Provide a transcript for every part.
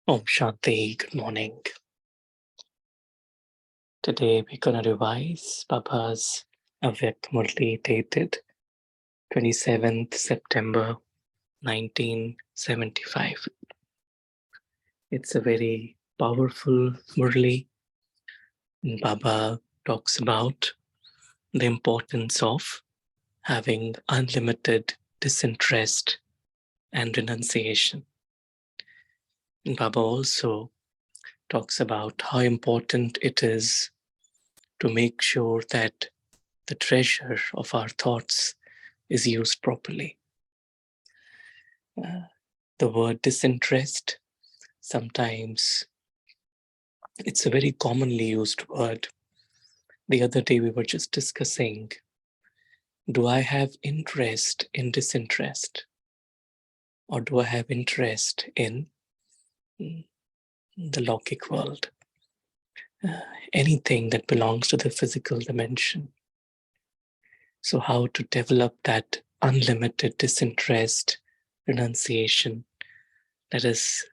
Om Shanti, good morning. Today we're going to revise Baba's Avyak Murli dated 27th September 1975. It's a very powerful Murli. Baba talks about the importance of having unlimited disinterest and renunciation. And Baba also talks about how important it is to make sure that the treasure of our thoughts is used properly. The word disinterest, sometimes it's a very commonly used word. The other day we were just discussing, do I have interest in disinterest? Or do I have interest in the logic world? Anything that belongs to the physical dimension. So how to develop that unlimited disinterest, renunciation? Let us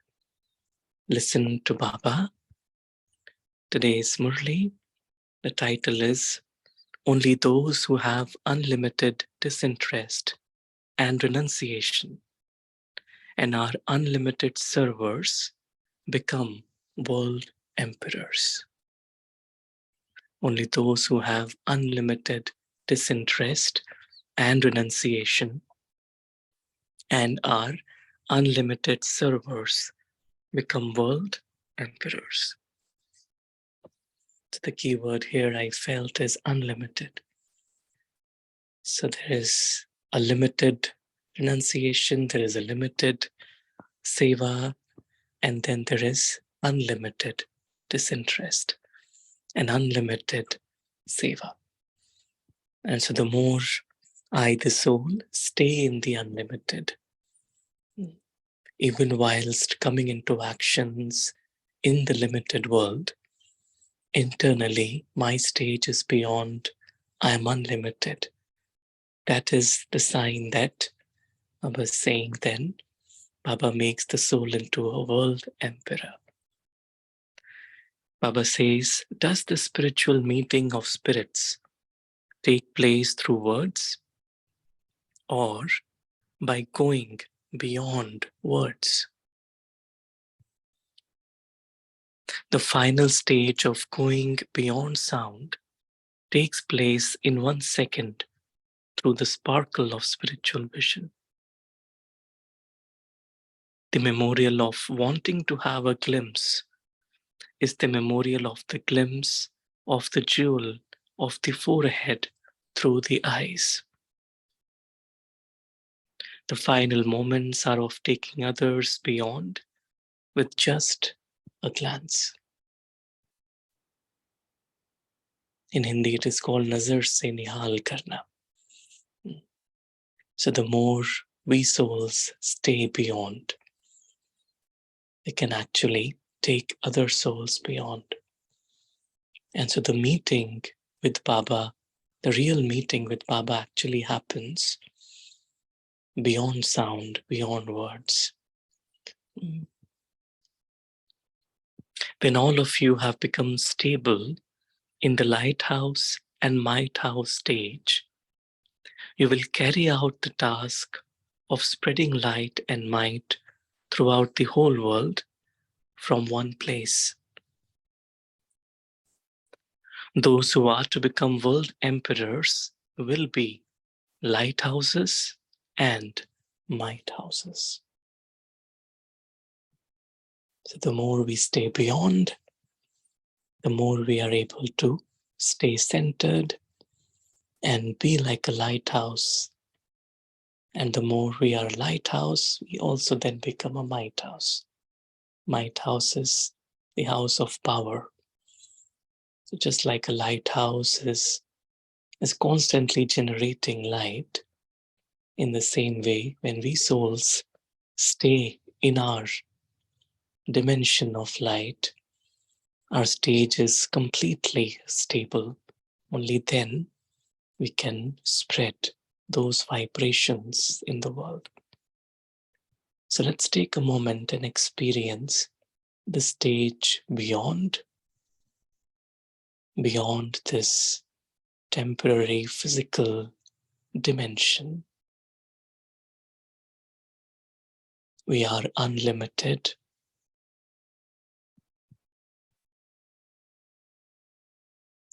listen to Baba. Today's Murli, the title is Only Those Who Have Unlimited Disinterest and Renunciation and Are Unlimited Servers Become World Emperors. Only those who have unlimited disinterest and renunciation and are unlimited servers become world emperors. So the key word here I felt is unlimited. So there is a limited renunciation, there is a limited seva, and then there is unlimited disinterest and unlimited seva. And so the more I, the soul, stay in the unlimited, even whilst coming into actions in the limited world, internally my stage is beyond, I am unlimited. That is the sign that Baba is saying then, Baba makes the soul into a world emperor. Baba says, does the spiritual meeting of spirits take place through words or by going beyond words? The final stage of going beyond sound takes place in 1 second through the sparkle of spiritual vision. The memorial of wanting to have a glimpse is the memorial of the glimpse of the jewel of the forehead through the eyes. The final moments are of taking others beyond with just a glance. In Hindi it is called nazar se nihal karna. So the more we souls stay beyond, we can actually take other souls beyond. And so the meeting with Baba, the real meeting with Baba actually happens beyond sound, beyond words. When all of you have become stable in the lighthouse and might house stage, you will carry out the task of spreading light and might throughout the whole world from one place. Those who are to become world emperors will be lighthouses and might houses. So the more we stay beyond, the more we are able to stay centered and be like a lighthouse. And the more we are a lighthouse, we also then become a might house. Might house is the house of power. So just like a lighthouse is constantly generating light, in the same way, when we souls stay in our dimension of light, our stage is completely stable. Only then we can spread those vibrations in the world. So let's take a moment and experience the stage beyond this temporary physical dimension. We are unlimited.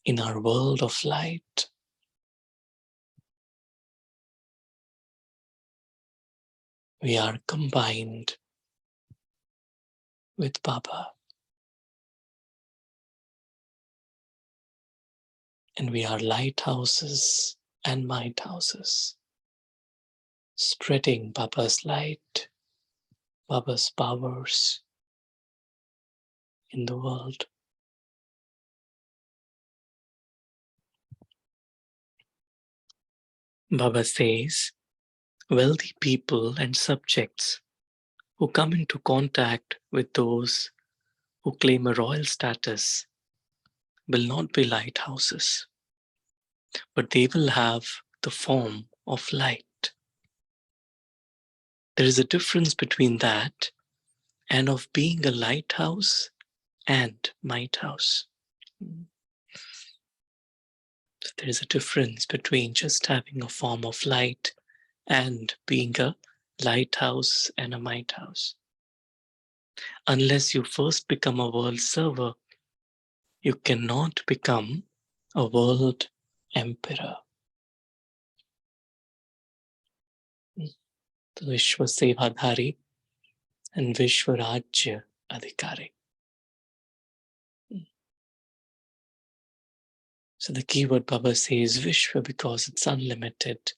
In our world of light, we are combined with Baba. And we are lighthouses and lighthouses, spreading Baba's light, Baba's powers in the world. Baba says, wealthy people and subjects who come into contact with those who claim a royal status will not be lighthouses, but they will have the form of light. There is a difference between that and of being a lighthouse and might house. There is a difference between just having a form of light and being a lighthouse and a might house. Unless you first become a world server, you cannot become a world emperor. Vishwa Sevadhari and Vishwa Rajya Adhikari. So the keyword Baba says Vishwa because it's unlimited.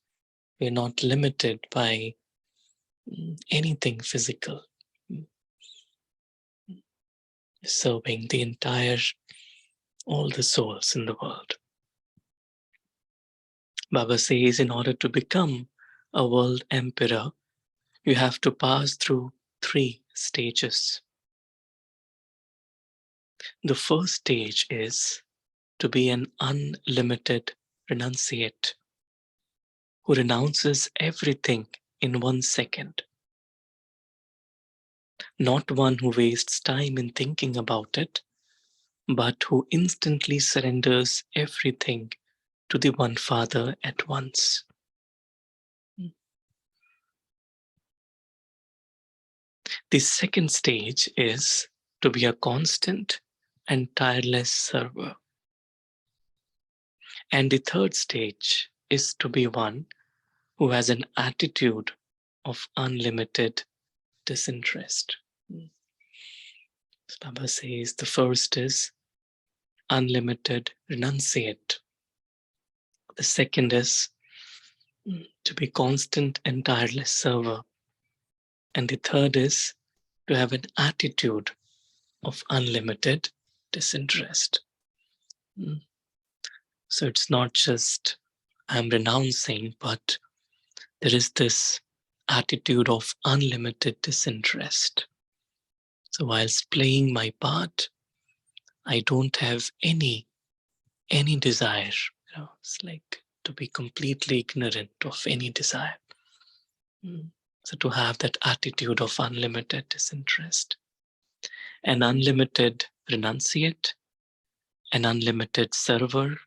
We're not limited by anything physical. Serving all the souls in the world. Baba says in order to become a world emperor, you have to pass through 3 stages. The first stage is to be an unlimited renunciate who renounces everything in 1 second. Not one who wastes time in thinking about it, but who instantly surrenders everything to the One Father at once. The second stage is to be a constant and tireless server. And the third stage is to be one who has an attitude of unlimited disinterest. Baba says the first is unlimited renunciate. The second is to be constant and tireless server. And the third is to have an attitude of unlimited disinterest. So it's not just I'm renouncing, but there is this attitude of unlimited disinterest. So whilst playing my part, I don't have any desire. It's like to be completely ignorant of any desire. So to have that attitude of unlimited disinterest, an unlimited renunciate, an unlimited server,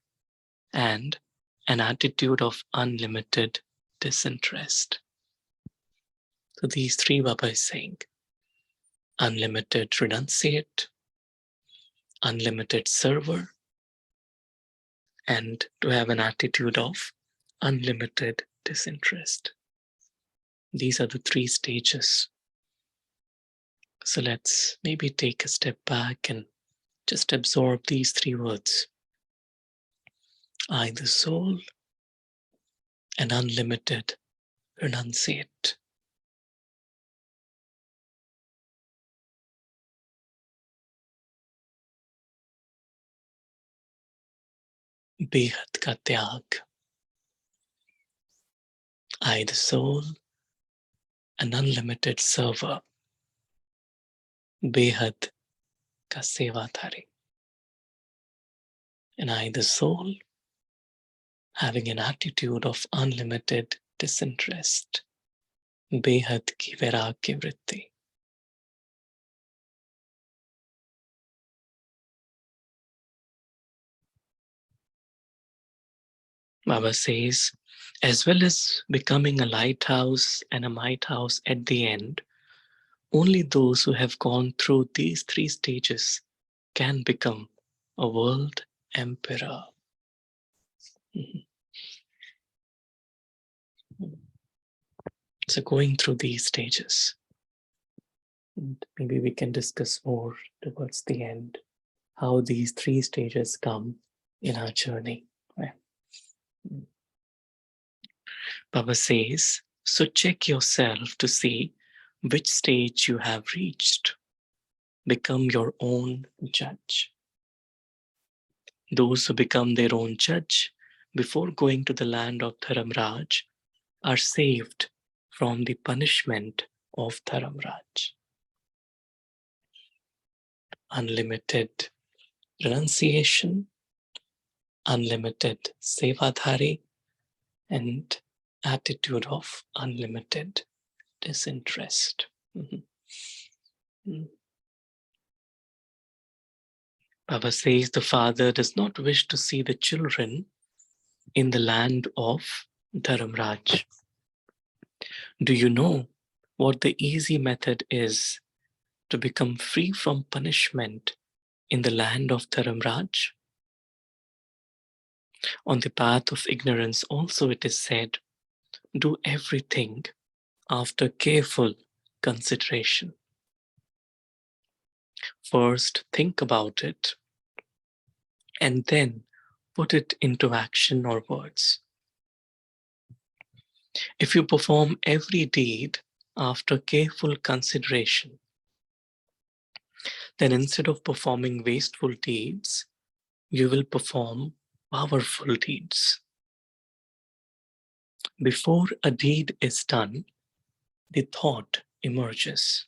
and an attitude of unlimited disinterest. So these 3 Baba is saying, unlimited renunciate, unlimited server, and to have an attitude of unlimited disinterest. These are the 3 stages. So let's maybe take a step back and just absorb these 3 words. I, the soul, an unlimited renunciate. बेहद का त्याग. I, the soul, an unlimited server. बेहद का सेवाधारी. And I, the soul, having an attitude of unlimited disinterest. बेहद की वैराग्य वृत्ति. Baba says, as well as becoming a lighthouse and a lighthouse at the end, only those who have gone through these three stages can become a world emperor. So going through these stages, and maybe we can discuss more towards the end how these three stages come in our journey. Right? Baba says, so check yourself to see which stage you have reached. Become your own judge. Those who become their own judge before going to the land of Dharamraj are saved from the punishment of Dharamraj. Unlimited renunciation, unlimited sevadhari, and attitude of unlimited disinterest. Baba says the father does not wish to see the children in the land of Dharamraj. Do you know what the easy method is to become free from punishment in the land of Dharamraj? On the path of ignorance also it is said, do everything after careful consideration. First think about it and then put it into action or words. If you perform every deed after careful consideration, then instead of performing wasteful deeds, you will perform powerful deeds. Before a deed is done, the thought emerges.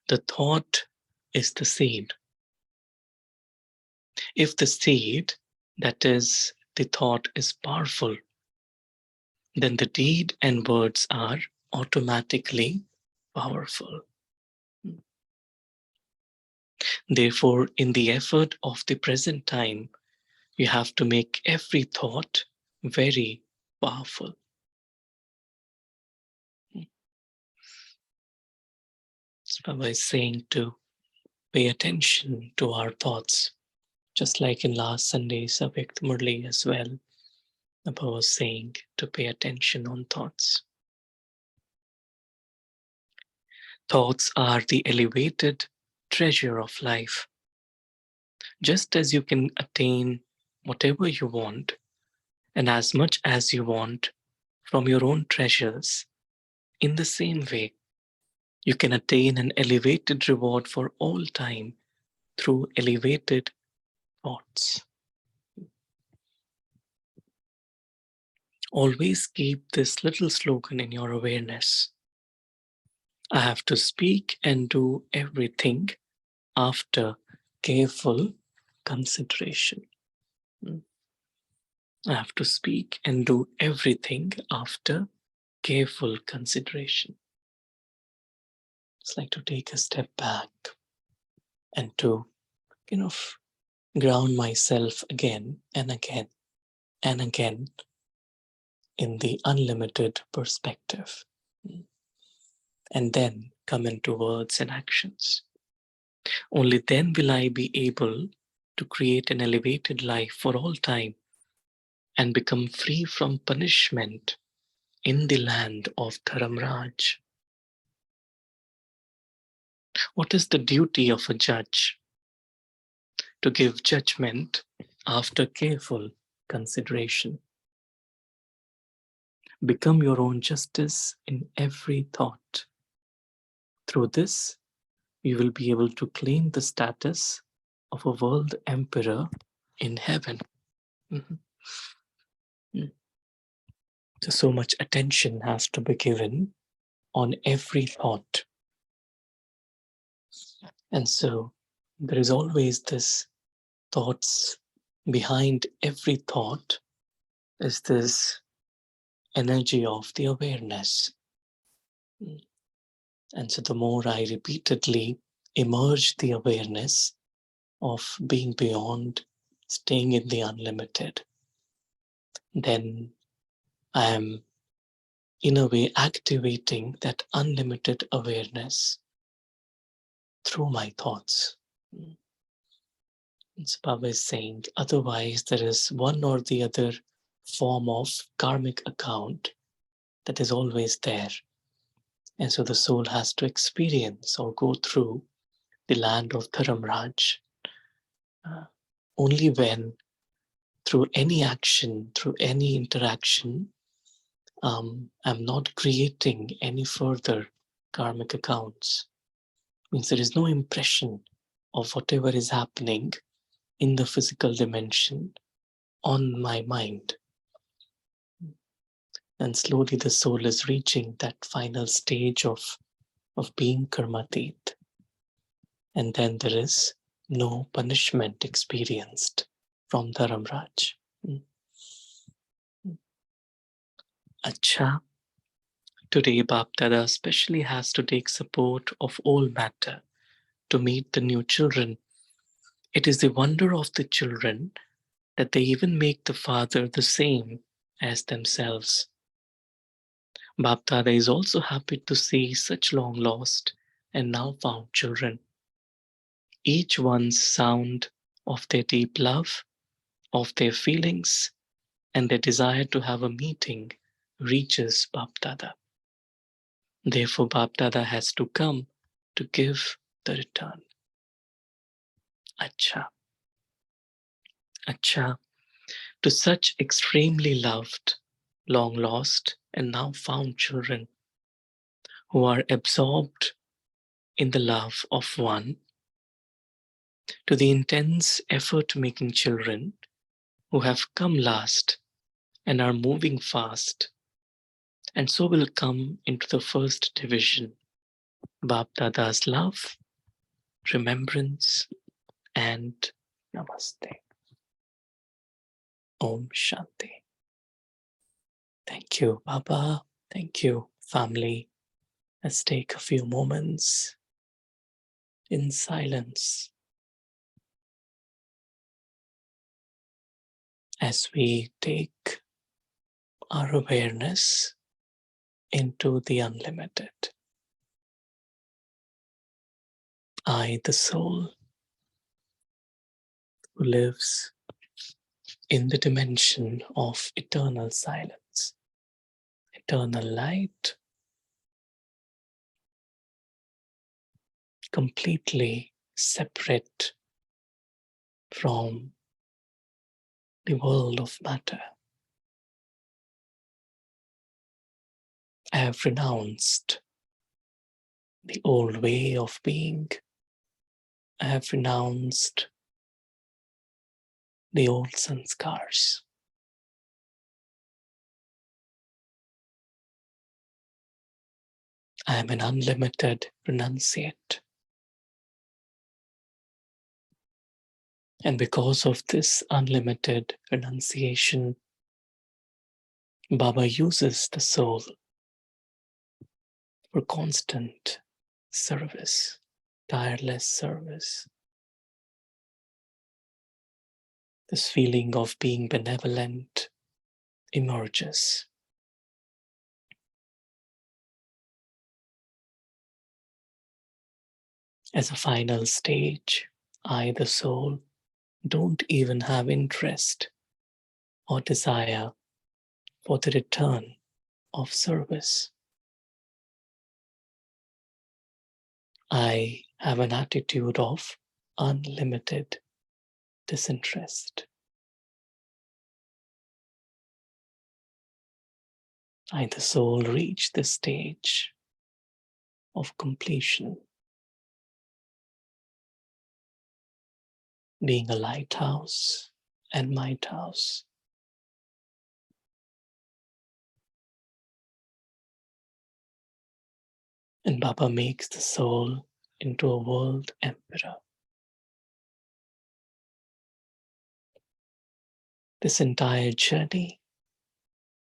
The thought is the seed. If the seed, that is, the thought, is powerful, then the deed and words are automatically powerful. Therefore, in the effort of the present time, you have to make every thought very powerful. So Baba is saying to pay attention to our thoughts, just like in last Sunday's Avyak Murli as well. Baba was saying to pay attention on thoughts. Thoughts are the elevated treasure of life. Just as you can attain whatever you want and as much as you want from your own treasures, in the same way, you can attain an elevated reward for all time through elevated thoughts. Always keep this little slogan in your awareness. I have to speak and do everything after careful consideration. I have to speak and do everything after careful consideration. It's like to take a step back and to ground myself again and again and again in the unlimited perspective. And then come into words and actions. Only then will I be able to create an elevated life for all time and become free from punishment in the land of Dharamraj. What is the duty of a judge? To give judgment after careful consideration. Become your own justice in every thought. Through this, you will be able to claim the status of a world emperor in heaven. So much attention has to be given on every thought. And so there is always this thoughts behind every thought is this energy of the awareness. And so the more I repeatedly emerge the awareness of being beyond, staying in the unlimited, then I am in a way activating that unlimited awareness through my thoughts. And Baba is saying, otherwise there is one or the other form of karmic account that is always there. And so the soul has to experience or go through the land of Dharamraj only when, through any action, through any interaction, I'm not creating any further karmic accounts. Means there is no impression of whatever is happening in the physical dimension on my mind. And slowly the soul is reaching that final stage of being karmatit. And then there is no punishment experienced from Dharamraj. Acha, today Bapdada especially has to take support of all matter to meet the new children. It is the wonder of the children that they even make the father the same as themselves. Bapdada is also happy to see such long lost and now found children. Each one's sound of their deep love, of their feelings, and their desire to have a meeting reaches Bapdada. Therefore, Bapdada has to come to give the return. Acha. Acha. To such extremely loved, long lost, and now found children who are absorbed in the love of one, to the intense effort making children who have come last and are moving fast, and so will come into the first division. Bapdada's love, remembrance, and namaste. Om Shanti. Thank you, Baba. Thank you, family. Let's take a few moments in silence as we take our awareness into the unlimited. I, the soul, who lives in the dimension of eternal silence, eternal light, completely separate from the world of matter. I have renounced the old way of being. I have renounced the old sanskars. I am an unlimited renunciate. And because of this unlimited renunciation, Baba uses the soul for constant service, tireless service. This feeling of being benevolent emerges. As a final stage, I, the soul, don't even have interest or desire for the return of service. I have an attitude of unlimited disinterest. I, the soul, reach the stage of completion, being a lighthouse and might house. And Baba makes the soul into a world emperor. This entire journey,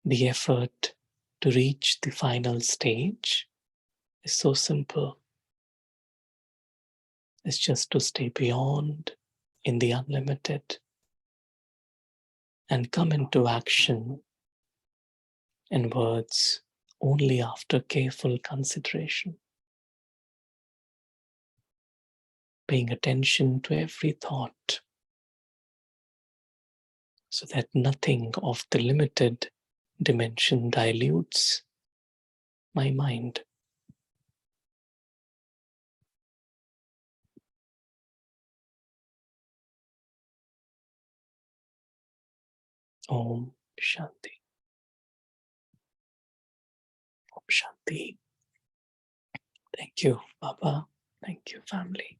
the effort to reach the final stage, is so simple. It's just to stay beyond in the unlimited and come into action and words only after careful consideration. Paying attention to every thought so that nothing of the limited dimension dilutes my mind. Om Shanti. Om Shanti. Thank you, Baba. Thank you, family.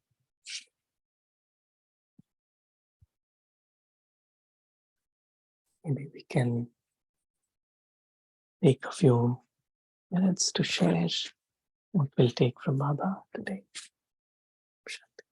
Maybe we can take a few minutes to share what we'll take from Baba today. Shanti.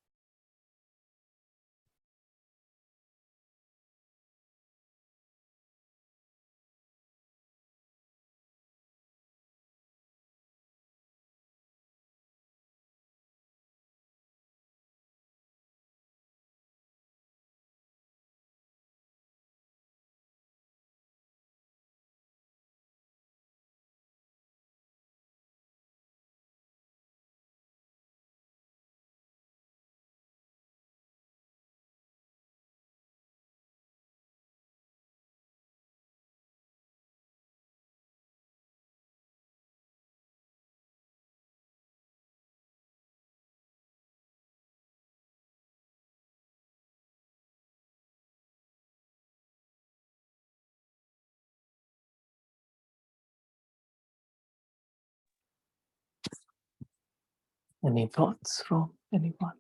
Any thoughts from anyone?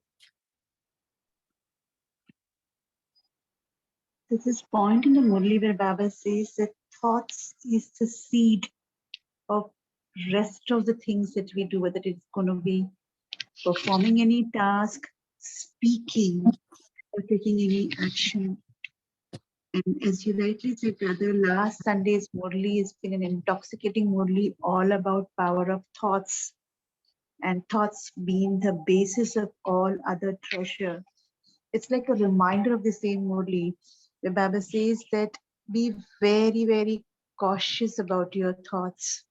There's this point in the Murli where Baba says that thoughts is the seed of rest of the things that we do, whether it's going to be performing any task, speaking, or taking any action. And as you rightly said, brother, last Sunday's Murli has been an intoxicating Murli all about power of thoughts, and thoughts being the basis of all other treasure. It's like a reminder of the same Murli, where Baba says that be very, very cautious about your thoughts.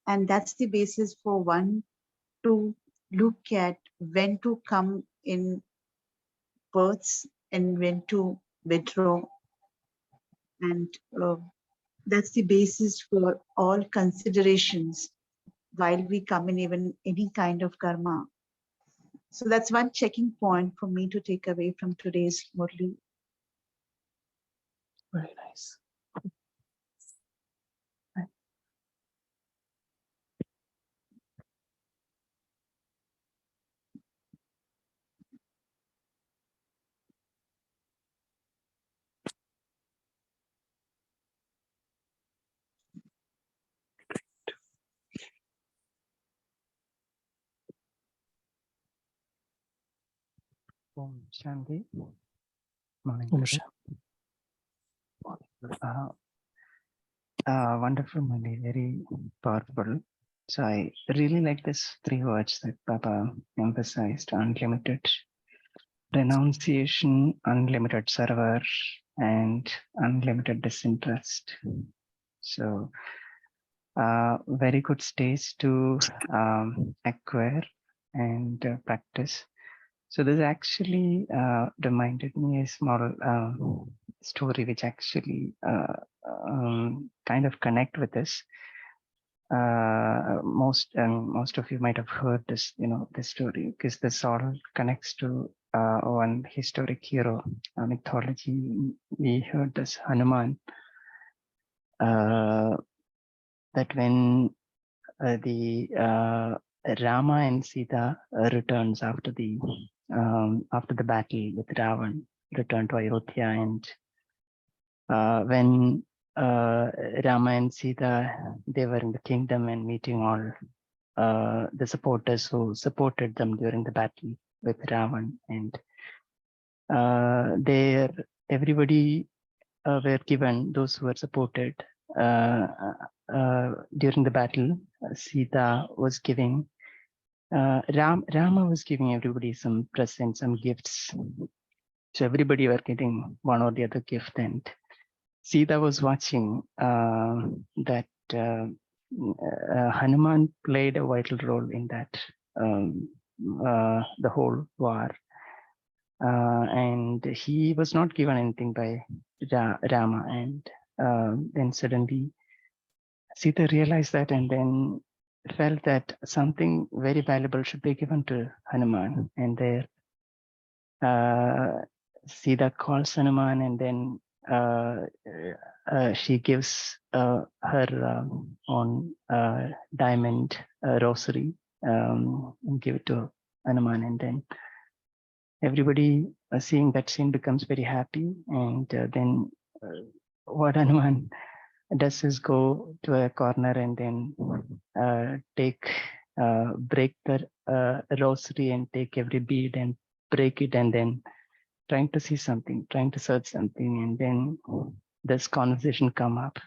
And that's the basis for one to look at when to come in births and when to withdraw. And that's the basis for all considerations while we come in even any kind of karma. So that's one checking point for me to take away from today's Murli. Very nice. Om Shanti. Morning. Om Brother. Shanti. Wonderful, Murli, very powerful. So I really like this three words that Baba emphasized: unlimited renunciation, unlimited server, and unlimited disinterest. So very good stage to acquire and practice. So this actually reminded me a small story which actually kind of connect with this. Most of you might have heard this, this story, because this all connects to one historic hero mythology. We heard this Hanuman, that when the Rama and Sita returns after the battle with Ravan, returned to Ayodhya, and when Rama and Sita, they were in the kingdom and meeting all the supporters who supported them during the battle with Ravan, and there everybody were given, those who were supported during the battle. Sita was giving, Rama was giving everybody some presents, some gifts. So everybody were getting one or the other gift, and Sita was watching that Hanuman played a vital role in that, the whole war. And he was not given anything by Rama. And then suddenly Sita realized that, and then felt that something very valuable should be given to Hanuman. And there Sita calls Hanuman, and then she gives her own diamond rosary and give it to Hanuman. And then everybody seeing that scene becomes very happy. And then what Hanuman does is go to a corner and then break the rosary and take every bead and break it, and then trying to see something, trying to search something. And then this conversation come up,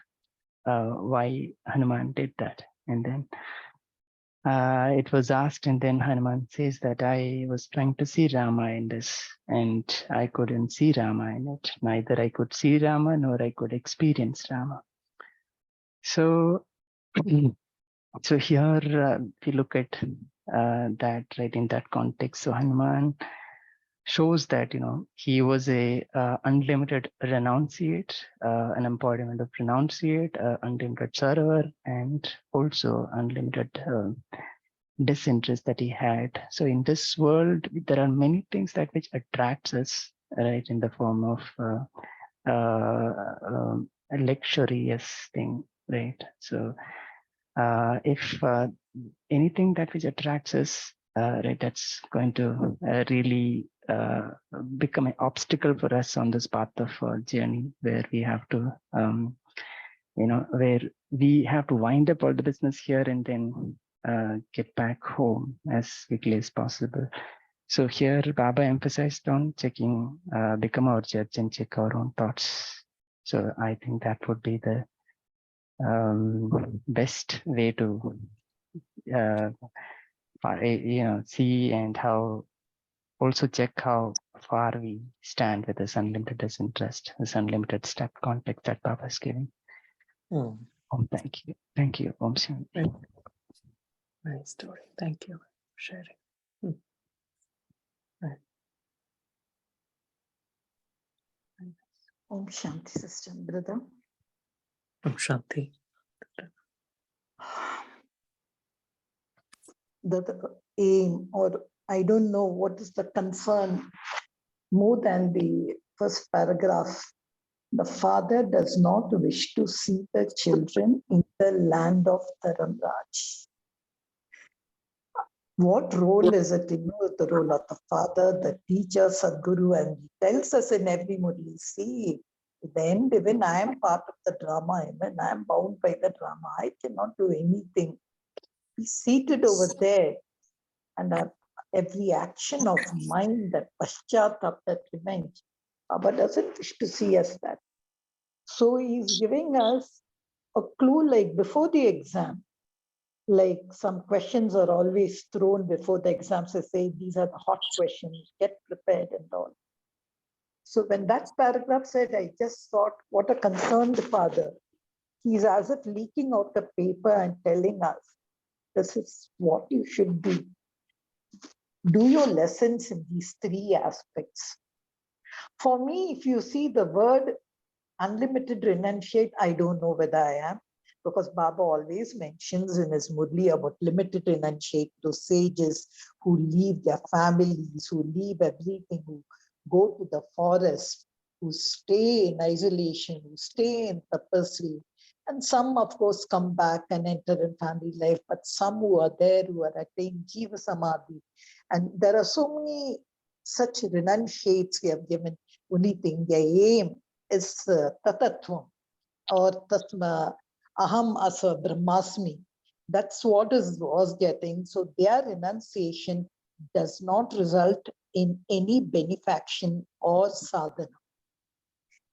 why Hanuman did that. And then it was asked, and then Hanuman says that I was trying to see Rama in this, and I couldn't see Rama in it. Neither I could see Rama nor I could experience Rama. So, so here if you look at that right in that context, so Hanuman shows that he was a unlimited renunciate, an embodiment of renunciate, unlimited server, and also unlimited disinterest that he had. So in this world, there are many things that which attracts us, right, in the form of a luxurious thing, right? So if anything that which attracts us, right, that's going to really become an obstacle for us on this path of journey, where we have to, where we have to wind up all the business here and then get back home as quickly as possible. So here Baba emphasized on checking, become our judge and check our own thoughts. So I think that would be the best way to see, and how also check how far we stand with this unlimited disinterest, this unlimited step context that Baba is giving. Thank you. Thank you. Om Shanti. Nice story. Thank you for sharing. Right. Om Shanti, sister, brother. Om Shanti. The aim, or I don't know what is the concern more than the first paragraph. The father does not wish to see the children in the land of Dharamraj. What role is it? The role of the father, the teacher, Sadguru, and he tells us in every Murli, see, in the end, even I am part of the drama, even I am bound by the drama. I cannot do anything. He's seated over there, and every action of mine, that paschatap, that revenge, Baba doesn't wish to see us that. So he's giving us a clue, like before the exam, like some questions are always thrown before the exams. They say these are the hot questions, get prepared and all. So when that paragraph said, I just thought, what a concerned father. He's as if leaking out the paper and telling us, this is what you should do. Do your lessons in these three aspects. For me, if you see the word unlimited renunciate, I don't know whether I am, because Baba always mentions in his Murli about limited renunciate, those sages who leave their families, who leave everything, who go to the forest, who stay in isolation, who stay in tapasya. And some, of course, come back and enter in family life, but some who are there, who are attaining Jiva Samadhi. And there are so many such renunciates we have given. Only thing, their aim is tatatvam, or tatma aham asa brahmasmi. That's what was their thing. So their renunciation does not result in any benefaction or sadhana.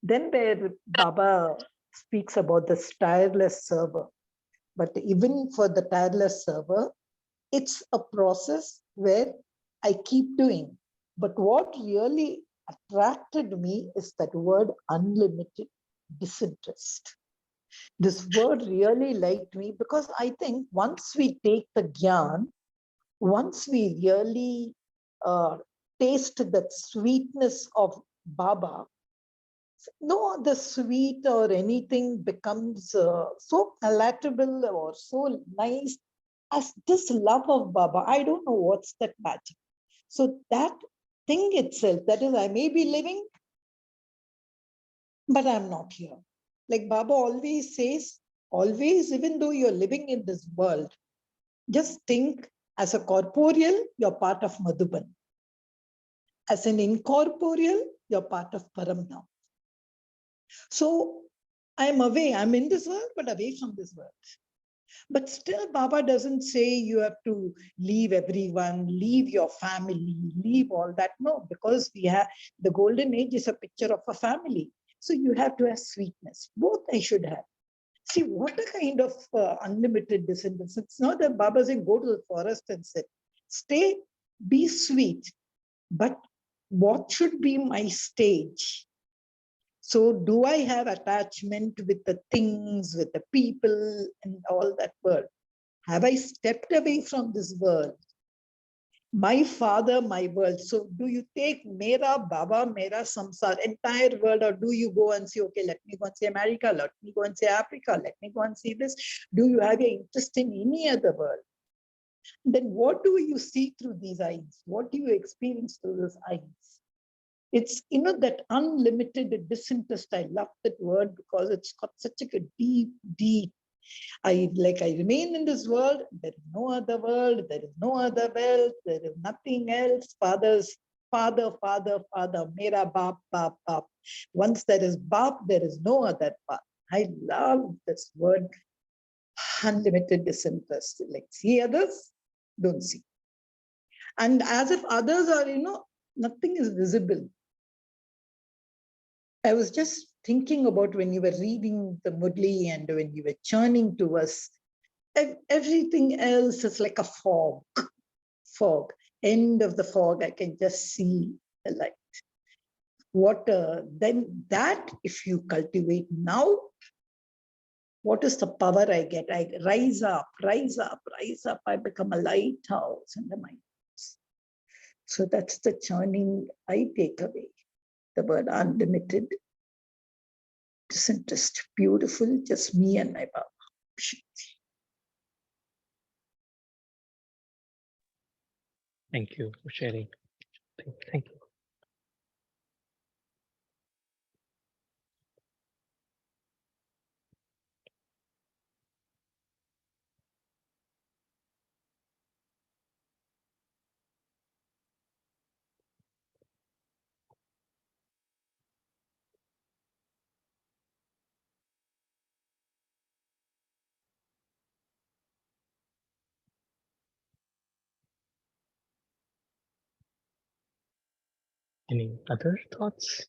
Then there Baba speaks about the tireless server. But even for the tireless server, it's a process where I keep doing. But what really attracted me is that word unlimited. disinterest. This word really liked me because I think once we take the gyan, once we really taste that sweetness of Baba, no other sweet or anything becomes so palatable or so nice as this love of Baba. I don't know what's that magic. So that thing itself, that is, I may be living, but I'm not here. Like Baba always says, always, even though you're living in this world, just think as a corporeal, you're part of Madhuban. As an incorporeal, you're part of Paramdham. So I'm away, I'm in this world, but away from this world. But still, Baba doesn't say you have to leave everyone, leave your family, leave all that. No, because we have the golden age is a picture of a family. So you have to have sweetness. Both I should have. See, what a kind of unlimited descendants. It's not that Baba saying, go to the forest and sit. Stay, be sweet. But what should be my stage? So do I have attachment with the things, with the people and all that world? Have I stepped away from this world? My father, my world. So do you take Mera Baba, Mera Samsar, entire world, or do you go and say, okay, let me go and see America, let me go and see Africa, let me go and see this? Do you have an interest in any other world? Then what do you see through these eyes? What do you experience through those eyes? It's, that unlimited disinterest. I love that word because it's got such a deep, deep. I remain in this world. There is no other world. There is no other wealth. There is nothing else. Father, Father. Mera Baap, Baap, Baap. Once there is Baap, there is no other path. I love this word, unlimited disinterest. Like see others, don't see. And as if others are, nothing is visible. I was just thinking about when you were reading the Murli and when you were churning to us, everything else is like a fog. End of the fog, I can just see the light. Then that, if you cultivate now, what is the power I get? I rise up. I become a lighthouse in the mind. So that's the churning I take away. The word unlimited disinterest, beautiful, just me and my Baba. Thank you for sharing. Thank you. Any other thoughts?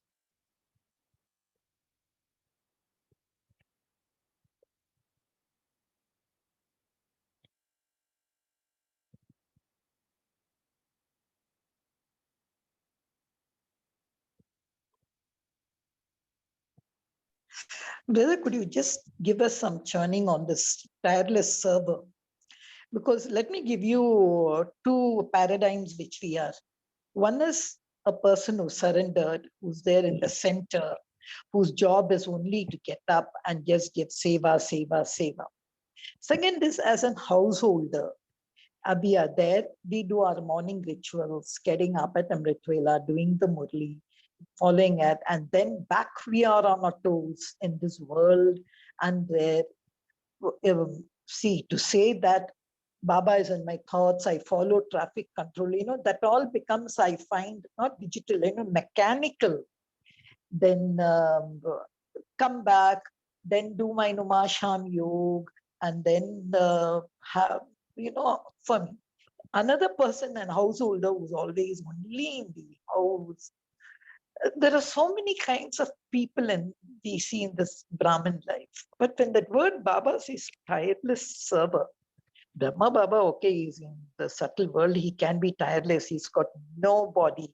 Brother, could you just give us some churning on this tireless server? Because let me give you two paradigms which we are. One is a person who surrendered, who's there in the center, whose job is only to get up and just give seva. Second is as a householder. We are there, we do our morning rituals, getting up at Amritvela, doing the Murli, following it, and then back we are on our toes in this world. And there, see, to say that Baba is in my thoughts, I follow traffic control, that all becomes, I find, not digital, mechanical. Then come back, then do my Numasham Yoga, and then have, for me. Another person and householder who's always only in the house. There are so many kinds of people we see in this Brahmin life. But when that word Baba says tireless server, Brahma Baba, okay, he's in the subtle world, he can be tireless, he's got no body,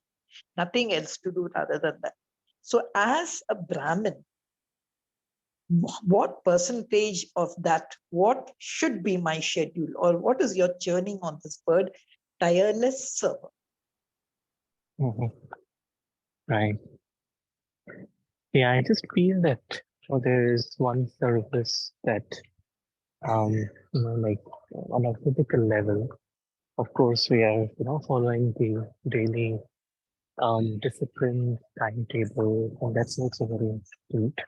nothing else to do other than that. So as a Brahmin, what percentage of that, what should be my schedule, or what is your churning on this word, tireless server? Right. Yeah, I just feel that there is one service that, like on a physical level, of course, we are, following the daily discipline timetable, and that's also very important.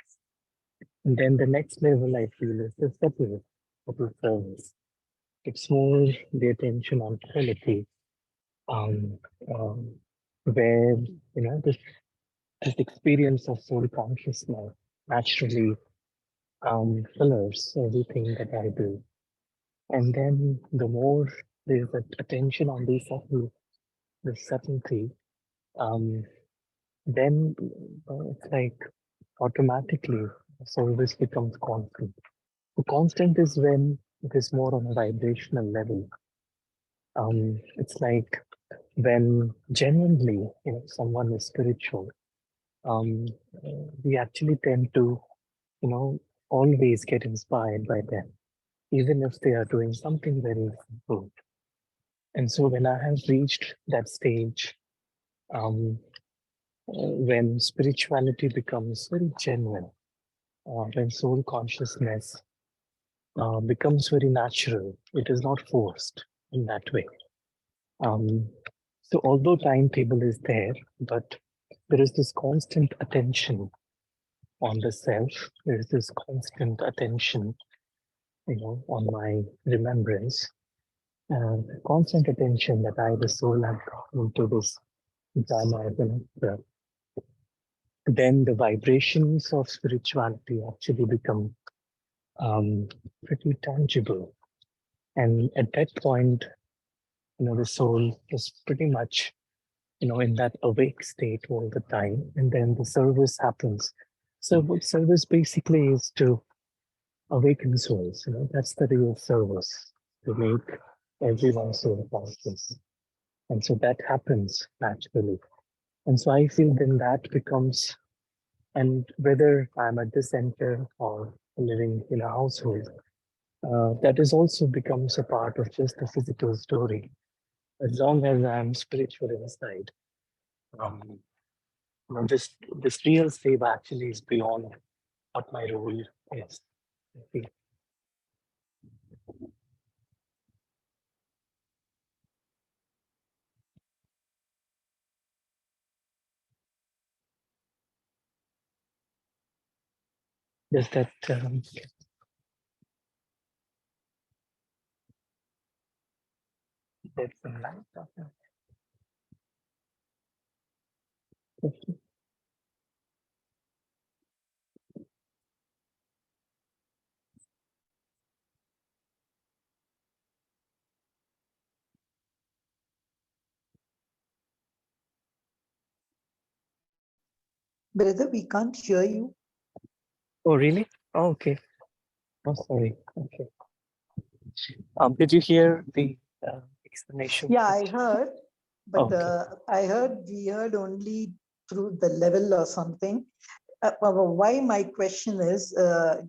And then the next level I feel is the subtle service. It's more the attention on quality, um, um, where this experience of soul consciousness naturally colors everything that I do. And then the more there's that attention on the subtlety, um, then it's like automatically service becomes constant. The constant is when it is more on a vibrational level. It's like when genuinely, someone is spiritual, um, we actually tend to, always get inspired by them, even if they are doing something very simple. And so when I have reached that stage, um, when spirituality becomes very genuine, when soul consciousness becomes very natural, it is not forced in that way. So although timetable is there, but there is this constant attention on the self. There is this constant attention, on my remembrance, and constant attention that I, the soul, have brought into this Dharma. Then the vibrations of spirituality actually become pretty tangible. And at that point, the soul is pretty much, in that awake state all the time. And then the service happens. So what service basically is to awaken souls, that's the real service, to make everyone soul conscious. And so that happens naturally. And so I feel then that becomes, and whether I'm at the center or living in a household, that is also becomes a part of just the physical story. As long as I'm spiritual inside, this real save actually is beyond what my role is. I feel. Does that that's some light on that? Brother, we can't hear you. Oh, really? Oh, okay. Oh, sorry. Okay. Did you hear the explanation? Yeah, I heard, but Okay. we heard only through the level or something. Why my question is,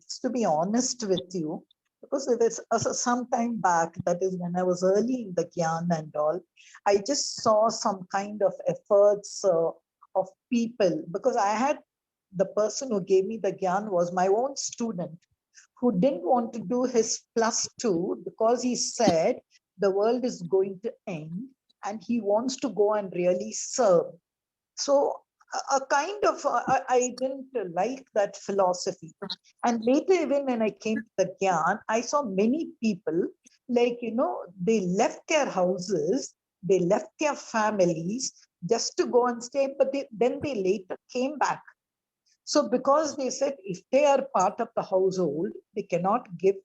just to be honest with you, because it is some time back, that is when I was early in the Gyan and all, I just saw some kind of efforts of people, because I had the person who gave me the Gyan was my own student who didn't want to do his +2 because he said the world is going to end and he wants to go and really serve. So a kind of, I didn't like that philosophy. And later, even when I came to the Gyan, I saw many people, like, they left their houses, they left their families just to go and stay, but then they later came back. So because they said if they are part of the household, they cannot give,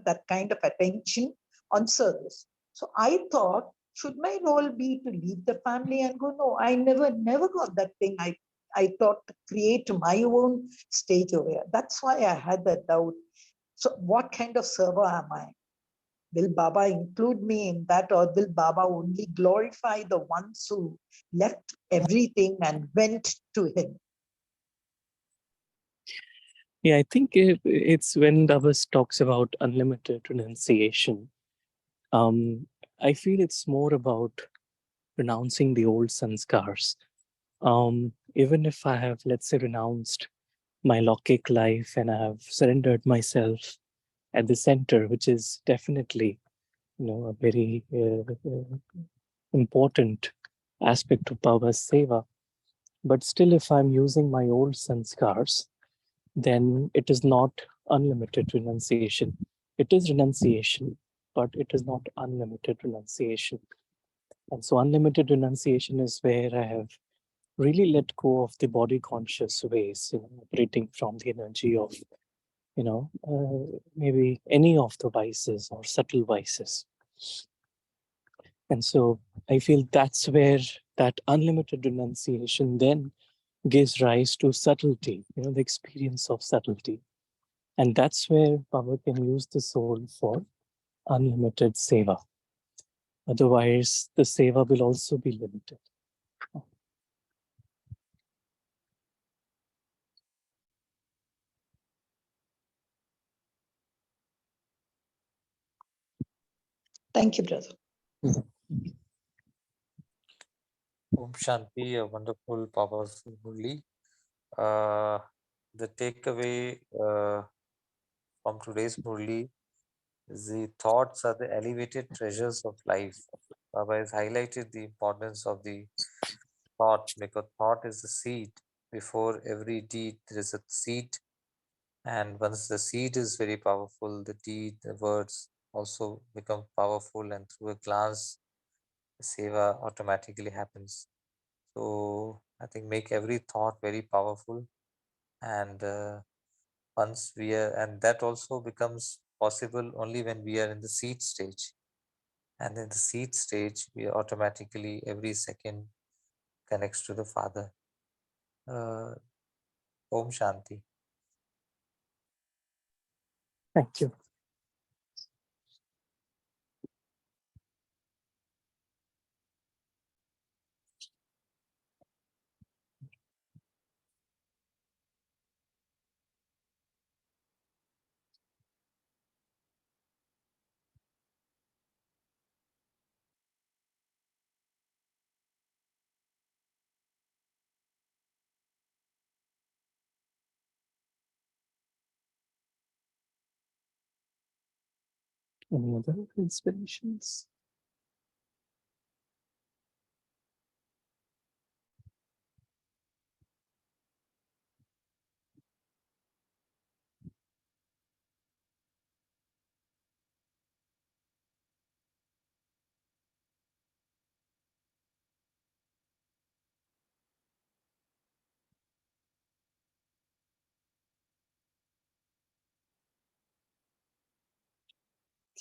that kind of attention on service. So I thought, should my role be to leave the family and go? No, I never got that thing. I thought to create my own stage over here. That's why I had that doubt. So what kind of server am I? Will Baba include me in that, or will Baba only glorify the ones who left everything and went to him? Yeah, I think it's when Baba talks about unlimited renunciation. I feel it's more about renouncing the old sanskars. Even if I have, let's say, renounced my Lokik life and I have surrendered myself at the center, which is definitely, a very important aspect of Baba's seva. But still, if I'm using my old sanskars, then it is not unlimited renunciation. It is renunciation, but it is not unlimited renunciation. And so unlimited renunciation is where I have really let go of the body conscious ways, operating from the energy of, maybe any of the vices or subtle vices. And so I feel that's where that unlimited renunciation then gives rise to subtlety, the experience of subtlety. And that's where Baba can use the soul for unlimited seva. Otherwise, the seva will also be limited. Thank you, brother. Om Shanti, a wonderful, powerful Murli. The takeaway from today's Murli is the thoughts are the elevated treasures of life. Baba has highlighted the importance of the thought, because thought is the seed. Before every deed, there is a seed. And once the seed is very powerful, the deed, the words also become powerful, and through a glance, the seva automatically happens. So I think make every thought very powerful, and once we are, and that also becomes possible only when we are in the seed stage. And in the seed stage, we automatically every second connects to the Father. Om Shanti. Thank you. Any other inspirations?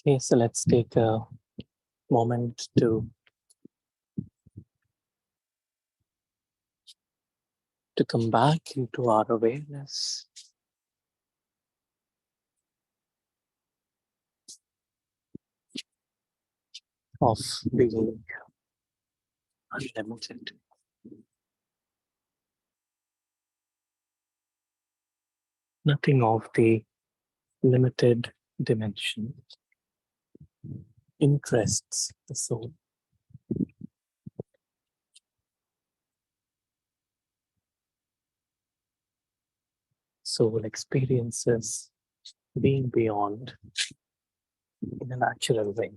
Okay, so let's take a moment to come back into our awareness of being unlimited. Nothing of the limited dimension interests the soul. Soul experiences being beyond in a natural way.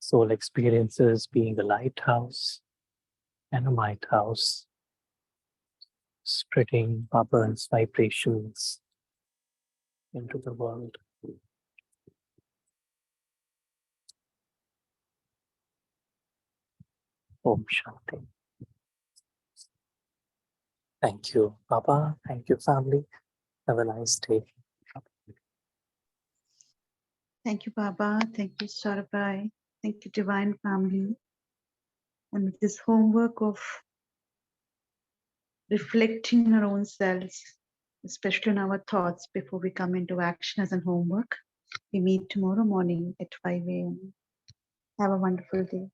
Soul experiences being a lighthouse and a lighthouse, spreading Baba's vibrations into the world. Om Shanti. Thank you, Baba. Thank you, family. Have a nice day. Thank you, Baba. Thank you, Sarabhai. Thank you, Divine Family. And with this homework of reflecting our own selves, especially in our thoughts before we come into action as an homework. We meet tomorrow morning at 5 a.m. Have a wonderful day.